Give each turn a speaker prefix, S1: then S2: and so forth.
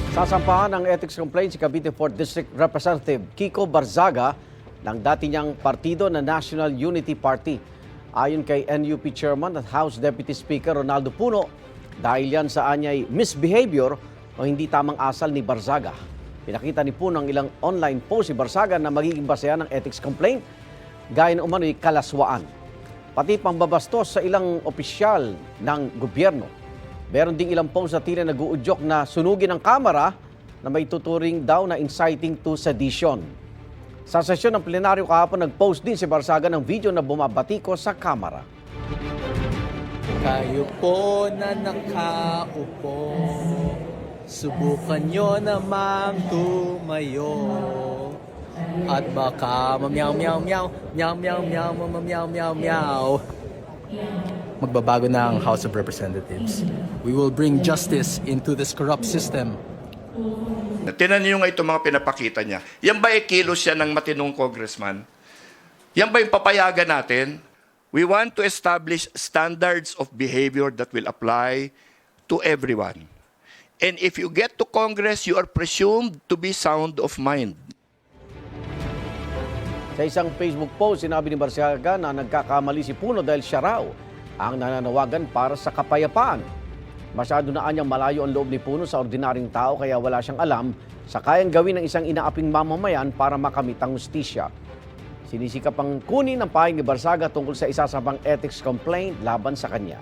S1: Sasampahan ng ethics complaint si Cavite 4th District Representative Kiko Barzaga ng dati niyang partido na National Unity Party. Ayon kay NUP Chairman at House Deputy Speaker Ronaldo Puno, dahil yan sa anyay misbehavior o hindi tamang asal ni Barzaga. Pinakita ni Puno ang ilang online post si Barzaga na magiging basehan ng ethics complaint gaya ng umano'y kalaswaan. Pati pambabastos sa ilang opisyal ng gobyerno. Meron ding ilang posts na tila nag-uudyok na sunugin ang kamera na may tuturing daw na inciting to sedition. Sa sesyon ng plenaryo kahapon, nag-post din si Barzaga ng video na bumabatiko sa kamera.
S2: Kayo po na nakaupo, subukan nyo namang tumayo. At baka mamyaw meow meow, meow meow meow meow meow meow. Magbabago na ang House of Representatives. We will bring justice into this corrupt system.
S3: Tinan niyo nga ito mga pinapakita niya. Yan ba kilos siya ng matinong congressman? Yan ba yung papayagan natin? We want to establish standards of behavior that will apply to everyone. And if you get to Congress, you are presumed to be sound of mind.
S1: Sa isang Facebook post, sinabi ni Barzaga na nagkakamali si Puno dahil siya raw ang nananawagan para sa kapayapaan. Masyado na anyang malayo ang loob ni Puno sa ordinaryong tao kaya wala siyang alam sa kayang gawin ng isang inaaping mamamayan para makamit ang hustisya. Sinisikap ang kunin ang pahay ni Barzaga tungkol sa isa sa pang ethics complaint laban sa kanya.